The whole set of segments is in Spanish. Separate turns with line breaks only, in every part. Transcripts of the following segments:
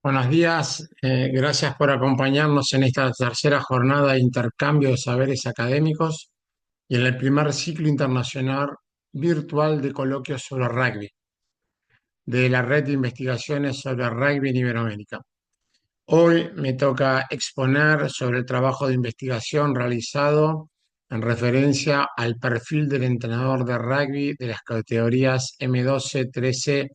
Buenos días, gracias por acompañarnos en esta tercera jornada de intercambio de saberes académicos y en el primer ciclo internacional virtual de coloquios sobre rugby de la Red de Investigaciones sobre Rugby en Iberoamérica. Hoy me toca exponer sobre el trabajo de investigación realizado en referencia al perfil del entrenador de rugby de las categorías M12, 13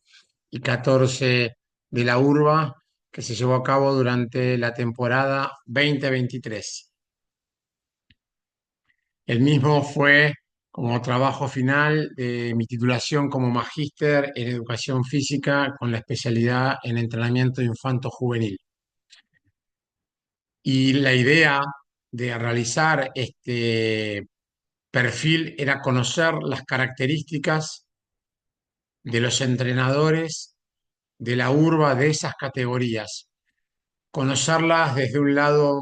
y 14 de la urba que se llevó a cabo durante la temporada 2023. El mismo fue como trabajo final de mi titulación como magíster en educación física con la especialidad en entrenamiento infanto-juvenil. Y la idea de realizar este perfil era conocer las características de los entrenadores de la urba de esas categorías, conocerlas desde un lado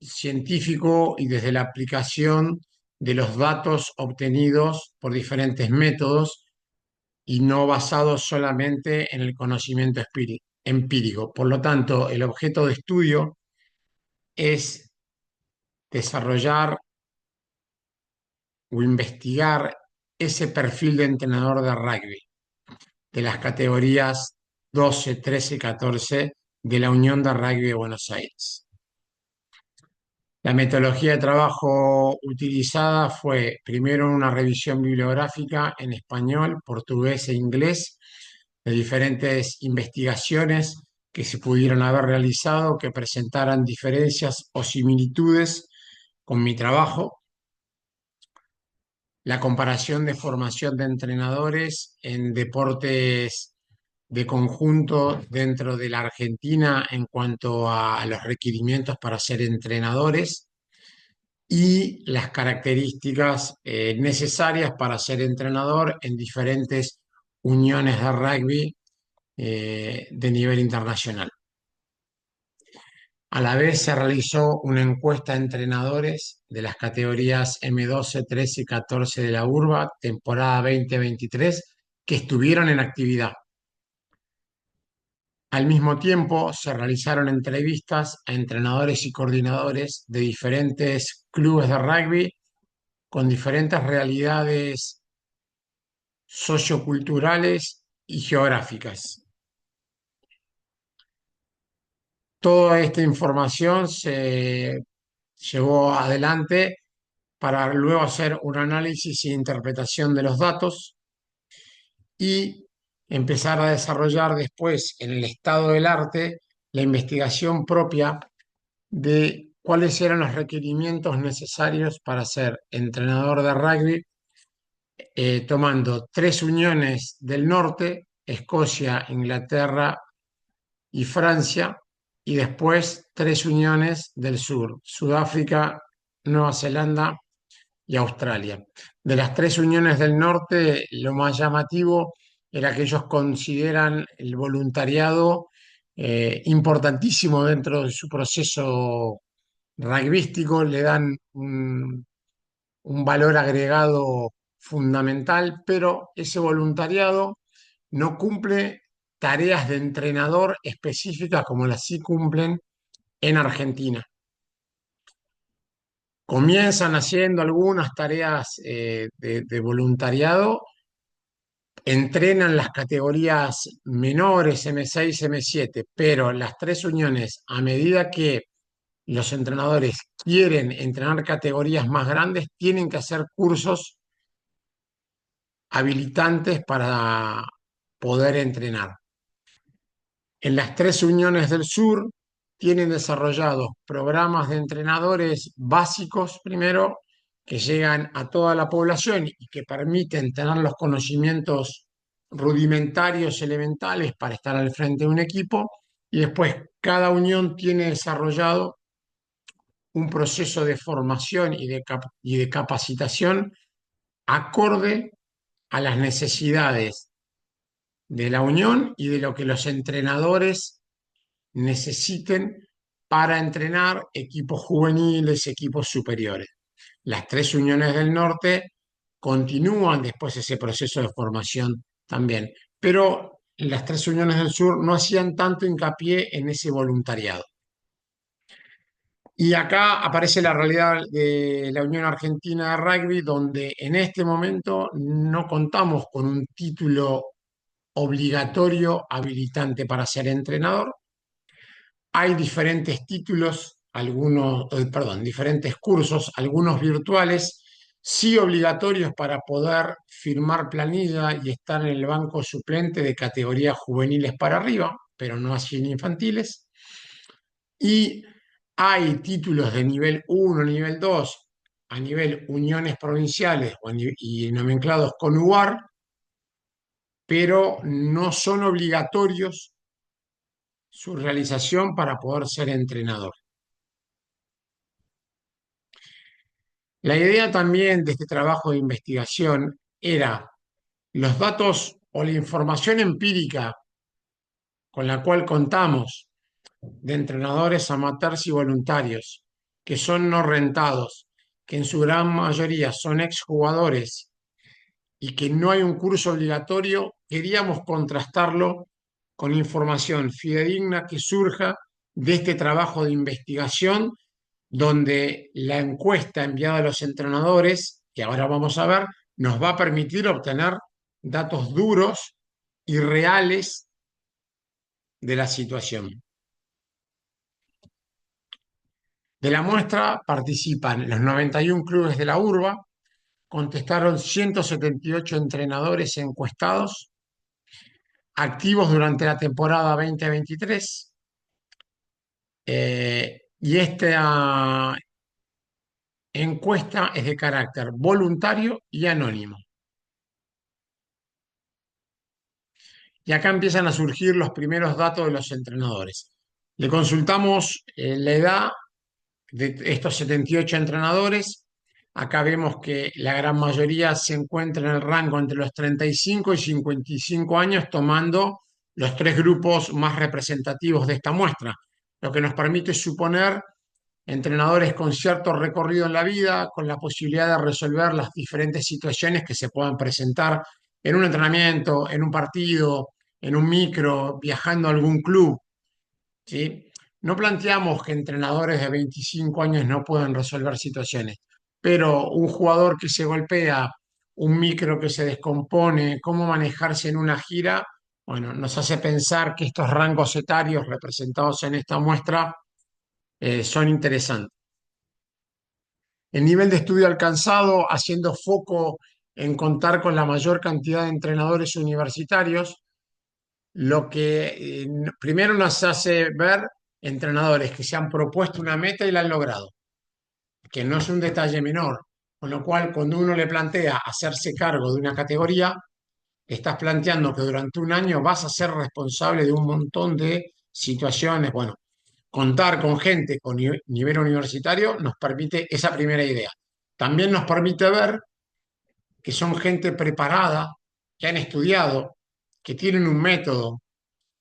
científico y desde la aplicación de los datos obtenidos por diferentes métodos y no basados solamente en el conocimiento empírico. Por lo tanto, el objeto de estudio es desarrollar o investigar ese perfil de entrenador de rugby de las categorías 12, 13 y 14 de la Unión de Rugby de Buenos Aires. La metodología de trabajo utilizada fue primero una revisión bibliográfica en español, portugués e inglés de diferentes investigaciones que se pudieron haber realizado que presentaran diferencias o similitudes con mi trabajo, la comparación de formación de entrenadores en deportes de conjunto dentro de la Argentina en cuanto a los requerimientos para ser entrenadores y las características necesarias para ser entrenador en diferentes uniones de rugby de nivel internacional. A la vez se realizó una encuesta a entrenadores de las categorías M12, 13 y 14 de la urba, temporada 2023, que estuvieron en actividad. Al mismo tiempo, se realizaron entrevistas a entrenadores y coordinadores de diferentes clubes de rugby con diferentes realidades socioculturales y geográficas. Toda esta información se llevó adelante para luego hacer un análisis e interpretación de los datos y empezar a desarrollar después en el estado del arte la investigación propia de cuáles eran los requerimientos necesarios para ser entrenador de rugby, tomando tres uniones del norte, Escocia, Inglaterra y Francia, y después tres uniones del sur, Sudáfrica, Nueva Zelanda y Australia. De las tres uniones del norte, lo más llamativo era que ellos consideran el voluntariado importantísimo dentro de su proceso rugbyístico, le dan un valor agregado fundamental, pero ese voluntariado no cumple tareas de entrenador específicas como las sí cumplen en Argentina. Comienzan haciendo algunas tareas de voluntariado, entrenan las categorías menores, M6, M7, pero las tres uniones, a medida que los entrenadores quieren entrenar categorías más grandes, tienen que hacer cursos habilitantes para poder entrenar. En las tres uniones del sur tienen desarrollados programas de entrenadores básicos, primero, que llegan a toda la población y que permiten tener los conocimientos rudimentarios, elementales para estar al frente de un equipo, y después cada unión tiene desarrollado un proceso de formación y de capacitación acorde a las necesidades de la unión y de lo que los entrenadores necesiten para entrenar equipos juveniles, equipos superiores. Las tres uniones del norte continúan después ese proceso de formación también, pero las tres uniones del sur no hacían tanto hincapié en ese voluntariado. Y acá aparece la realidad de la Unión Argentina de Rugby, donde en este momento no contamos con un título obligatorio habilitante para ser entrenador. Hay diferentes títulos, diferentes cursos, algunos virtuales, sí obligatorios para poder firmar planilla y estar en el banco suplente de categorías juveniles para arriba, pero no así en infantiles. Y hay títulos de nivel 1, nivel 2, a nivel uniones provinciales y nomenclados con UAR, pero no son obligatorios su realización para poder ser entrenador. La idea también de este trabajo de investigación era los datos o la información empírica con la cual contamos de entrenadores amateurs y voluntarios, que son no rentados, que en su gran mayoría son exjugadores y que no hay un curso obligatorio, queríamos contrastarlo con información fidedigna que surja de este trabajo de investigación, donde la encuesta enviada a los entrenadores, que ahora vamos a ver, nos va a permitir obtener datos duros y reales de la situación. De la muestra participan los 91 clubes de la urba, contestaron 178 entrenadores encuestados, activos durante la temporada 2023, y esta encuesta es de carácter voluntario y anónimo. Y acá empiezan a surgir los primeros datos de los entrenadores. Le consultamos la edad de estos 78 entrenadores. Acá vemos que la gran mayoría se encuentra en el rango entre los 35 y 55 años, tomando los tres grupos más representativos de esta muestra, lo que nos permite suponer entrenadores con cierto recorrido en la vida, con la posibilidad de resolver las diferentes situaciones que se puedan presentar en un entrenamiento, en un partido, en un micro, viajando a algún club, ¿sí? No planteamos que entrenadores de 25 años no puedan resolver situaciones, pero un jugador que se golpea, un micro que se descompone, cómo manejarse en una gira, bueno, nos hace pensar que estos rangos etarios representados en esta muestra son interesantes. El nivel de estudio alcanzado, haciendo foco en contar con la mayor cantidad de entrenadores universitarios, lo que primero nos hace ver entrenadores que se han propuesto una meta y la han logrado, que no es un detalle menor. Con lo cual, cuando uno le plantea hacerse cargo de una categoría, estás planteando que durante un año vas a ser responsable de un montón de situaciones. Bueno, contar con gente con nivel universitario nos permite esa primera idea. También nos permite ver que son gente preparada, que han estudiado, que tienen un método,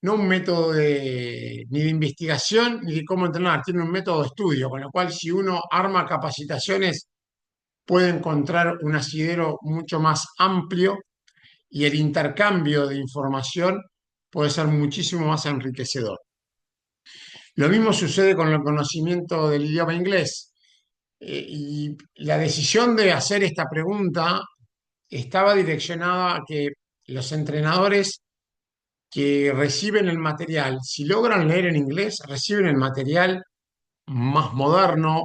no un método ni de investigación ni de cómo entrenar, tienen un método de estudio, con lo cual si uno arma capacitaciones puede encontrar un asidero mucho más amplio y el intercambio de información puede ser muchísimo más enriquecedor. Lo mismo sucede con el conocimiento del idioma inglés. Y la decisión de hacer esta pregunta estaba direccionada a que los entrenadores que reciben el material, si logran leer en inglés, reciben el material más moderno,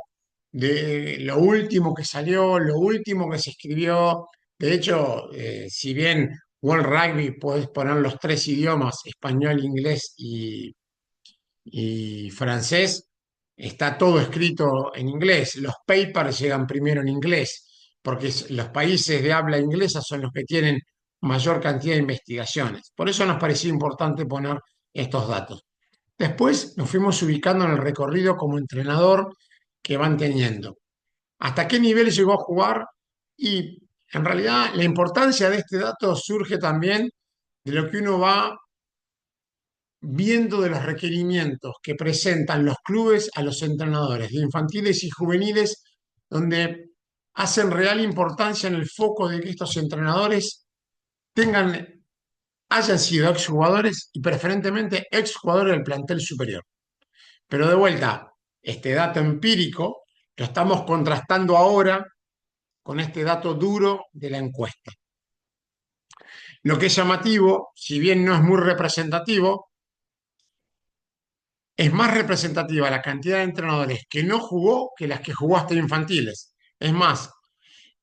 de lo último que salió, lo último que se escribió. De hecho, si bien World Rugby puedes poner los tres idiomas, español, inglés y francés, está todo escrito en inglés. Los papers llegan primero en inglés, porque los países de habla inglesa son los que tienen mayor cantidad de investigaciones. Por eso nos parecía importante poner estos datos. Después nos fuimos ubicando en el recorrido como entrenador que van teniendo. ¿Hasta qué nivel llegó a jugar? Y en realidad la importancia de este dato surge también de lo que uno va viendo de los requerimientos que presentan los clubes a los entrenadores de infantiles y juveniles, donde hacen real importancia en el foco de que estos entrenadores tengan hayan sido exjugadores y preferentemente exjugadores del plantel superior. Pero de vuelta, este dato empírico lo estamos contrastando ahora con este dato duro de la encuesta. Lo que es llamativo, si bien no es muy representativo, es más representativa la cantidad de entrenadores que no jugó que las que jugó hasta infantiles. Es más,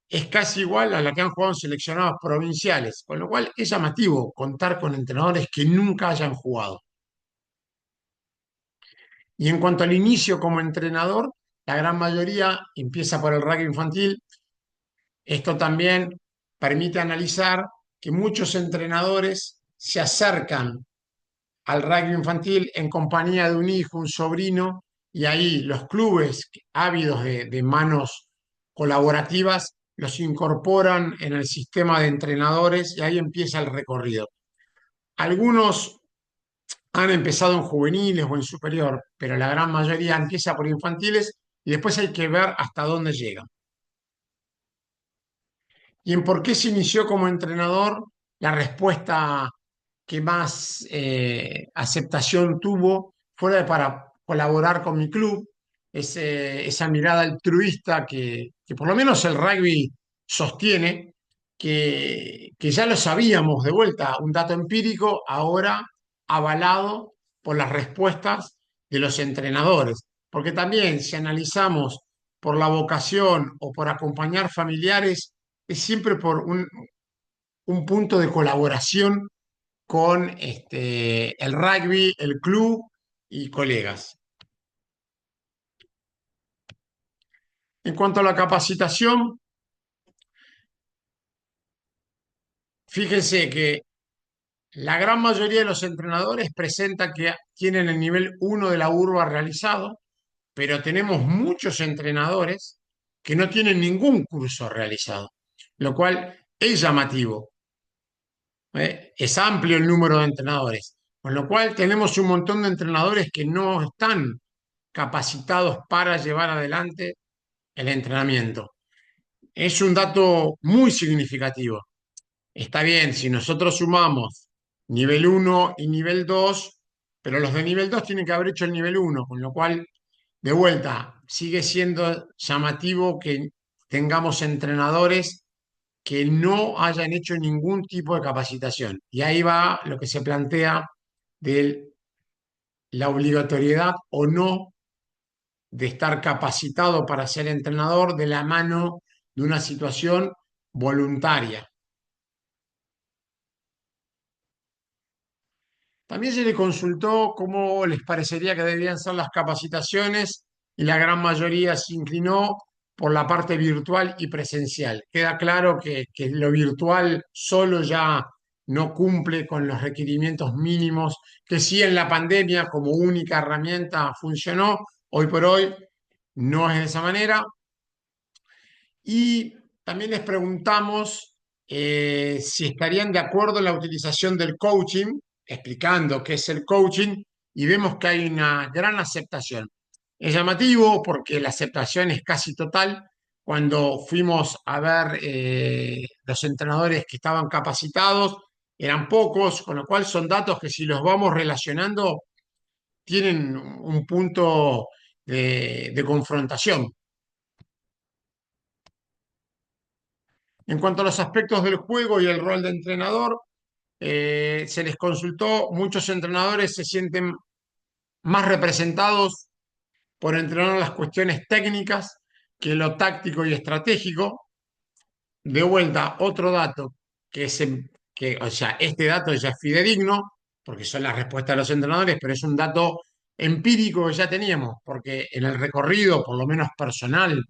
es casi igual a la que han jugado en seleccionados provinciales, con lo cual es llamativo contar con entrenadores que nunca hayan jugado. Y en cuanto al inicio como entrenador, la gran mayoría empieza por el rugby infantil. Esto también permite analizar que muchos entrenadores se acercan al rugby infantil en compañía de un hijo, un sobrino, y ahí los clubes ávidos de manos colaborativas los incorporan en el sistema de entrenadores y ahí empieza el recorrido. Algunos han empezado en juveniles o en superior, pero la gran mayoría empieza por infantiles y después hay que ver hasta dónde llegan. ¿Y en por qué se inició como entrenador? La respuesta que más aceptación tuvo fue para colaborar con mi club, esa mirada altruista que por lo menos el rugby sostiene, que ya lo sabíamos de vuelta, un dato empírico ahora avalado por las respuestas de los entrenadores. Porque también si analizamos por la vocación o por acompañar familiares, es siempre por un punto de colaboración con el rugby, el club y colegas. En cuanto a la capacitación, fíjense que la gran mayoría de los entrenadores presenta que tienen el nivel 1 de la urba realizado, pero tenemos muchos entrenadores que no tienen ningún curso realizado, lo cual es llamativo. Es amplio el número de entrenadores, con lo cual tenemos un montón de entrenadores que no están capacitados para llevar adelante el entrenamiento. Es un dato muy significativo. Está bien, si nosotros sumamos nivel 1 y nivel 2, pero los de nivel 2 tienen que haber hecho el nivel 1, con lo cual, de vuelta, sigue siendo llamativo que tengamos entrenadores que no hayan hecho ningún tipo de capacitación. Y ahí va lo que se plantea de la obligatoriedad o no de estar capacitado para ser entrenador de la mano de una situación voluntaria. También se le consultó cómo les parecería que debían ser las capacitaciones y la gran mayoría se inclinó por la parte virtual y presencial. Queda claro que lo virtual solo ya no cumple con los requerimientos mínimos que sí en la pandemia como única herramienta funcionó. Hoy por hoy no es de esa manera. Y también les preguntamos si estarían de acuerdo en la utilización del coaching, explicando qué es el coaching, y vemos que hay una gran aceptación. Es llamativo porque la aceptación es casi total. Cuando fuimos a ver los entrenadores que estaban capacitados, eran pocos, con lo cual son datos que si los vamos relacionando, tienen un punto de confrontación. En cuanto a los aspectos del juego y el rol de entrenador, se les consultó, muchos entrenadores se sienten más representados por entrenar las cuestiones técnicas que lo táctico y estratégico. De vuelta, otro dato o sea, este dato ya es fidedigno, porque son las respuestas de los entrenadores, pero es un dato empírico que ya teníamos, porque en el recorrido, por lo menos personal,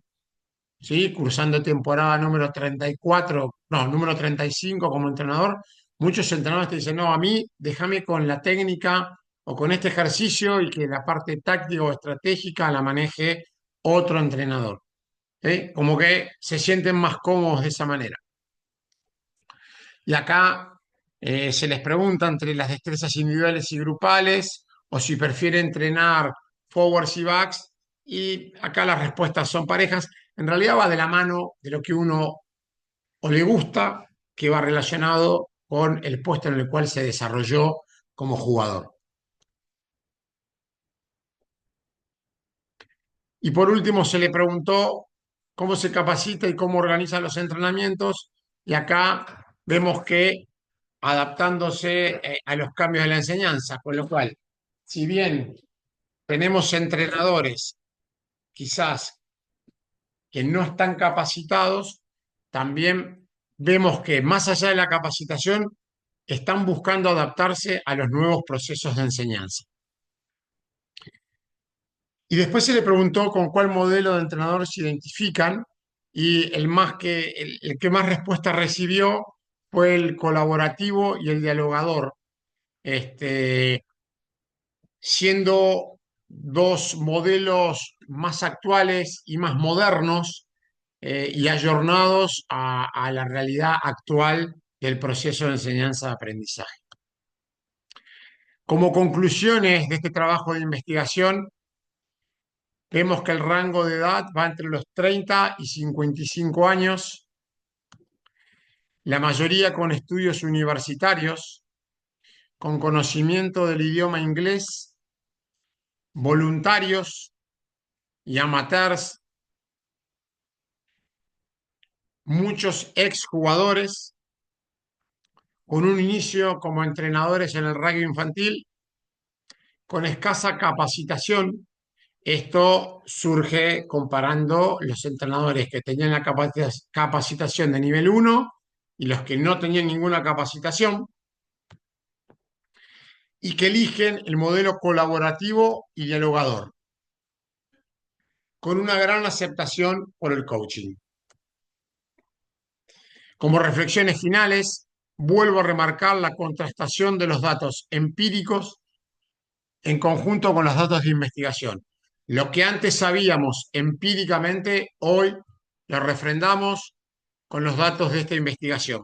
¿sí? Cursando temporada número 34, no, número 35 como entrenador, muchos entrenadores te dicen, no, a mí déjame con la técnica o con este ejercicio y que la parte táctica o estratégica la maneje otro entrenador. ¿Sí? Como que se sienten más cómodos de esa manera. Y acá se les pregunta entre las destrezas individuales y grupales o si prefiere entrenar forwards y backs. Y acá las respuestas son parejas. En realidad va de la mano de lo que uno o le gusta, que va relacionado con el puesto en el cual se desarrolló como jugador. Y por último se le preguntó cómo se capacita y cómo organiza los entrenamientos. Y acá vemos que adaptándose a los cambios de la enseñanza, con lo cual, si bien tenemos entrenadores quizás que no están capacitados, también vemos que más allá de la capacitación, están buscando adaptarse a los nuevos procesos de enseñanza. Y después se le preguntó con cuál modelo de entrenador se identifican y el que más respuesta recibió fue el colaborativo y el dialogador, este, siendo dos modelos más actuales y más modernos y ayornados a la realidad actual del proceso de enseñanza-aprendizaje. Como conclusiones de este trabajo de investigación, vemos que el rango de edad va entre los 30 y 55 años, la mayoría con estudios universitarios, con conocimiento del idioma inglés, voluntarios y amateurs, muchos exjugadores, con un inicio como entrenadores en el rugby infantil, con escasa capacitación. Esto surge comparando los entrenadores que tenían la capacitación de nivel 1 y los que no tenían ninguna capacitación y que eligen el modelo colaborativo y dialogador, con una gran aceptación por el coaching. Como reflexiones finales, vuelvo a remarcar la contrastación de los datos empíricos en conjunto con los datos de investigación. Lo que antes sabíamos empíricamente, hoy lo refrendamos con los datos de esta investigación.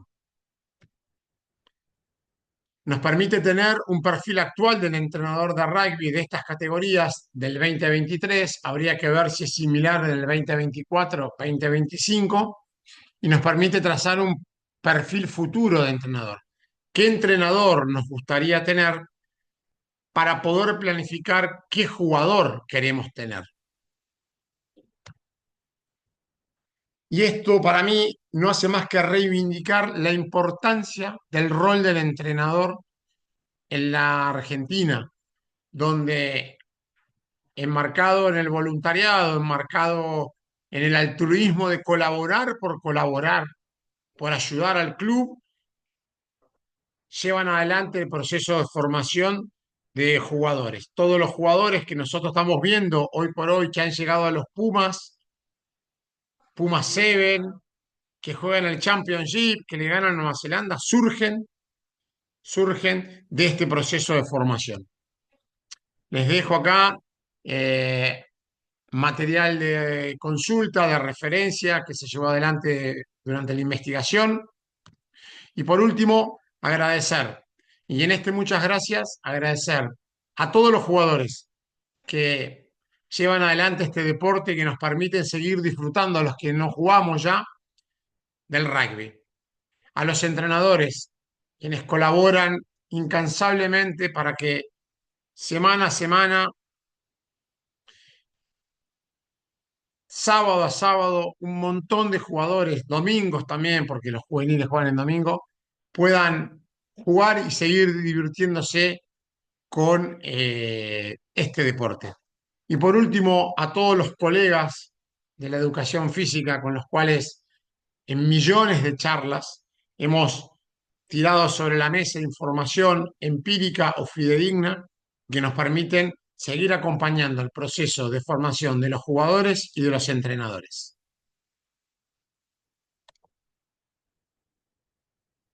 Nos permite tener un perfil actual del entrenador de rugby de estas categorías del 2023. Habría que ver si es similar en el 2024, 2025. Y nos permite trazar un perfil futuro de entrenador. ¿Qué entrenador nos gustaría tener para poder planificar qué jugador queremos tener? Y esto para mí no hace más que reivindicar la importancia del rol del entrenador en la Argentina, donde enmarcado en el voluntariado, enmarcado en el altruismo de colaborar, por ayudar al club, llevan adelante el proceso de formación de jugadores. Todos los jugadores que nosotros estamos viendo hoy por hoy que han llegado a los Pumas, Pumas 7, que juegan el Championship, que le ganan a Nueva Zelanda, surgen de este proceso de formación. Les dejo acá material de consulta, de referencia que se llevó adelante durante la investigación. Y por último, agradecer, y en este muchas gracias, agradecer a todos los jugadores que llevan adelante este deporte, que nos permiten seguir disfrutando a los que no jugamos ya del rugby, a los entrenadores, quienes colaboran incansablemente para que semana a semana, sábado a sábado, un montón de jugadores, domingos también, porque los juveniles juegan en domingo, puedan jugar y seguir divirtiéndose con este deporte. Y por último, a todos los colegas de la educación física con los cuales en millones de charlas hemos tirado sobre la mesa información empírica o fidedigna que nos permiten seguir acompañando el proceso de formación de los jugadores y de los entrenadores.